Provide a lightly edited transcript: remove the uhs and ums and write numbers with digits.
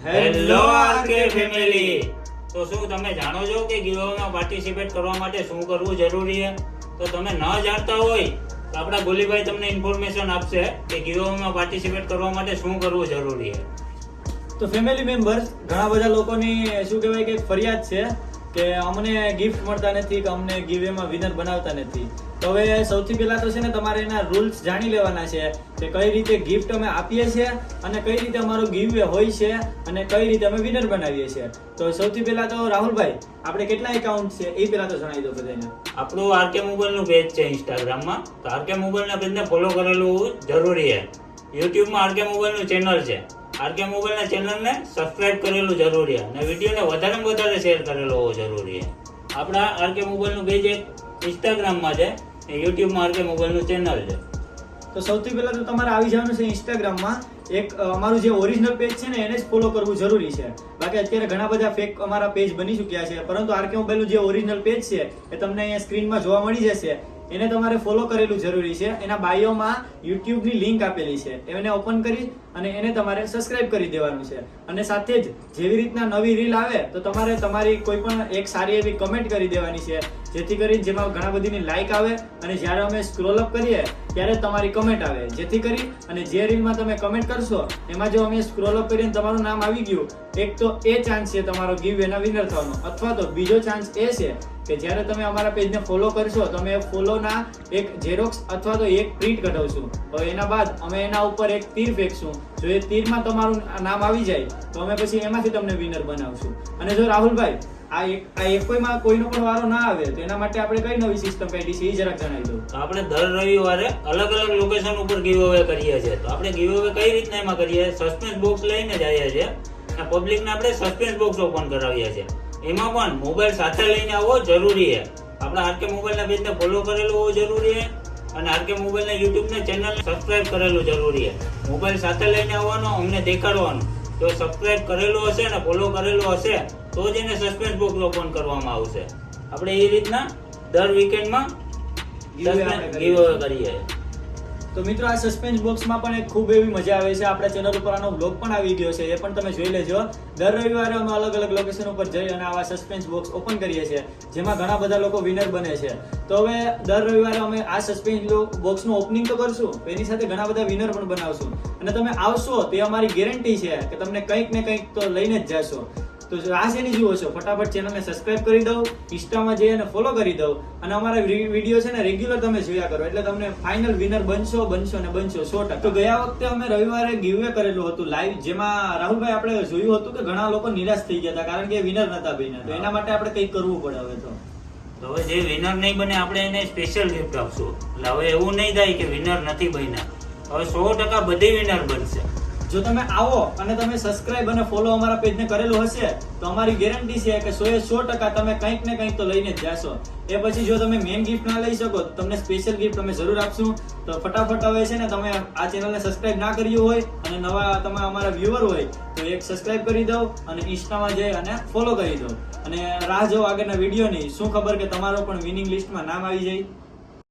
Hello RK family, તો શું તમે જાણો છો કે ગીવઅવેમાં પાર્ટિસિપેટ કરવા માટે શું કરવું જરૂરી છે? તો તમે ન જાણતા હોય તો આપણા ગોલીભાઈ તમને ઇન્ફોર્મેશન આપશે કે ગીવઅવેમાં પાર્ટિસિપેટ કરવા માટે શું કરવું જરૂરી છે. તો ફેમિલી મેમ્બર્સ, ઘણા બધા લોકોની શું કહેવાય કે ફરિયાદ છે કે અમને ગિફ્ટ મળતા નથી કે અમને ગીવએમાં વિનર બનાવતા નથી. તો હવે સૌથી પહેલા તો છે ને તમારે એના રૂલ્સ જાણી લેવાના છે કે કઈ રીતે ગિફ્ટ અમે આપીએ છીએ અને કઈ રીતે અમારું ગીવવે હોય છે અને કઈ રીતે અમે વિનર બનાવીએ છીએ. તો સૌથી પહેલા તો રાહુલભાઈ, આપણે કેટલા એકાઉન્ટ છે એ પહેલા તો જણાવી દો બધાને. આપણું આરકે મોબાઈલનું પેજ છે ઇન્સ્ટાગ્રામમાં, તો આરકે મોબાઈલના પેજને ફોલો કરેલું જરૂરી છે. યુટ્યુબમાં આરકે મોબાઈલનું ચેનલ છે, આરકે મોબાઈલના ચેનલને સબસ્ક્રાઇબ કરેલું જરૂરી છે અને વિડીયોને વધારેમાં વધારે શેર કરેલો હોવો જરૂરી છે. આપણા આરકે મોબાઈલનું પેજ એક ઇન્સ્ટાગ્રામમાં છે, યુટ્યુબમાં આરકે મોબાઈલનું ચેનલ છે. તો સૌથી પહેલા તો તમારે આવી જવાનું છે ઇન્સ્ટાગ્રામમાં. એક અમારું જે ઓરિજિનલ પેજ છે ને એને જ ફોલો કરવું જરૂરી છે. બાકી અત્યારે ઘણા બધા ફેક અમારા પેજ બની ચૂક્યા છે, પરંતુ આરકે મોબાઈલનું જે ઓરિજિનલ પેજ છે એ તમને અહીંયા સ્ક્રીનમાં જોવા મળી જશે. એને તમારે ફોલો કરેલું જરૂરી છે. એના બાયોમાં યુટ્યુબની લિંક આપેલી છે, એને ઓપન કરી અને એને તમારે સબસ્ક્રાઇબ કરી દેવાનું છે. અને સાથે જ જેવી રીતના નવી રીલ આવે તો તમારે તમારી કોઈ પણ એક સારી એવી કમેન્ટ કરી દેવાની છે, જેથી કરીને જેમાં ઘણા બધીની લાઈક આવે અને જ્યારે અમે સ્ક્રોલ અપ કરીએ ત્યારે તમારી કમેન્ટ આવે, જેથી કરી અને જે રીલમાં તમે કમેન્ટ કરશો એમાં જો અમે સ્ક્રોલ અપ કરીને તમારું નામ આવી ગયું, એક તો એ ચાન્સ છે તમારો ગીવવેના વિનર થવાનો, અથવા તો બીજો ચાન્સ એ છે કે જ્યારે તમે અમારા પેજને ફોલો કરશો તો અમે ફોલોના એક ઝેરોક્સ અથવા તો એક પ્રિન્ટ કઢાવશું. તો એના બાદ અમે એના ઉપર એક તીર ફેંકશું. જો એ તીરમાં તમારું નામ આવી જાય તો અમે પછી એમાંથી તમને વિનર બનાવશું. અને જો રાહુલભાઈ આ એકોયમાં કોઈનો પણ વારો ના આવે તો એના માટે આપણે કઈ નવી સિસ્ટમ કાઢી છે એ જરાક જણાવી દો. તો આપણે દર રવિવારે અલગ અલગ લોકેશન ઉપર ગીવઅવે કરીએ છીએ. તો આપણે ગીવઅવે કઈ રીતના એમાં કરીએ? સસ્પેન્સ બોક્સ લઈને જઈએ છીએ અને પબ્લિકને આપણે સસ્પેન્સ બોક્સ ઓપન કરાવીએ છીએ. એમાં પણ મોબાઈલ સાથે લઈને આવવો જરૂરી છે. આપણા આરકે મોબાઈલના પેજને ફોલો કરેલું હોવું જરૂરી છે અને આરકે મોબાઈલના યુટ્યુબના ચેનલને સબસ્ક્રાઇબ કરેલું જરૂરી છે. મોબાઈલ સાથે લઈને આવવાનો, અમને દેખાડવાનું. જો સબસ્ક્રાઇબ કરેલું હશે ને ફોલો કરેલું હશે તો જ એને સસ્પેન્સ બોક્સ ઓપન કરવામાં આવશે. આપણે એ રીતના દર વીકેન્ડમાં ગીવઅવે કરીએ. તો મિત્રો, આ સસ્પેન્સ બોક્સમાં પણ એક ખૂબ એવી મજા આવે છે. આપણા ચેનલ ઉપર આનો બ્લોગ પણ આવી ગયો છે, એ પણ તમે જોઈ લેજો. દર રવિવારે અમે અલગ અલગ લોકેશન ઉપર જઈ અને આવા સસ્પેન્સ બોક્સ ઓપન કરીએ છીએ, જેમાં ઘણા બધા લોકો વિનર બને છે. તો હવે દર રવિવારે અમે આ સસ્પેન્સ બોક્સનું ઓપનિંગ તો કરશું, એની સાથે ઘણા બધા વિનર પણ બનાવશું. અને તમે આવશો તે અમારી ગેરંટી છે કે તમને કંઈક ને કંઈક તો લઈને જ જશો. તો આ શેની જુઓ છો, ફટાફટ ચેનલને સબસ્ક્રાઇબ કરી દો, ઇન્સ્ટામાં જઈ અને ફોલો કરી દો અને અમારા વિડીયો છે ને રેગ્યુલર તમે જોયા કરો, એટલે તમને ફાઇનલ વિનર બનશો ને બનશો 100%. તો ગયા વખતે અમે રવિવારે ગીવવે કરેલું હતું લાઈવ, જેમાં રાહુલભાઈ આપણે જોયું હતું કે ઘણા લોકો નિરાશ થઈ ગયા હતા કારણ કે વિનર નતા બન્યા. તો એના માટે આપણે કંઈક કરવું પડે હવે. તો હવે જે વિનર નહીં બને આપણે એને સ્પેશિયલ ગિફ્ટ આપશું. એટલે હવે એવું નહીં થાય કે વિનર નથી બન્યા. હવે 100% બધી વિનર બનશે. જો તમે આવો અને તમે સબસ્ક્રાઇબ અને ફોલો અમારા પેજને કરેલું હશે તો અમારી ગેરંટી છે કે 100% તમે કંઈક ને કંઈક તો લઈને જ જાશો. એ પછી જો તમે મેઇન ગિફ્ટ ના લઈ શકો તો તમને સ્પેશિયલ ગિફ્ટ અમે જરૂર આપશું. તો ફટાફટ હવે છે ને તમે આ ચેનલને સબસ્ક્રાઇબ ના કર્યું હોય અને નવા તમે અમારા વ્યુઅર હોય તો એક સબસ્ક્રાઇબ કરી દો અને ઇન્સ્ટામાં જઈ અને ફોલો કરી દો અને રાહ જો આગળના વિડીયોની. શું ખબર કે તમારો પણ વિનિંગ લિસ્ટમાં નામ આવી જાય.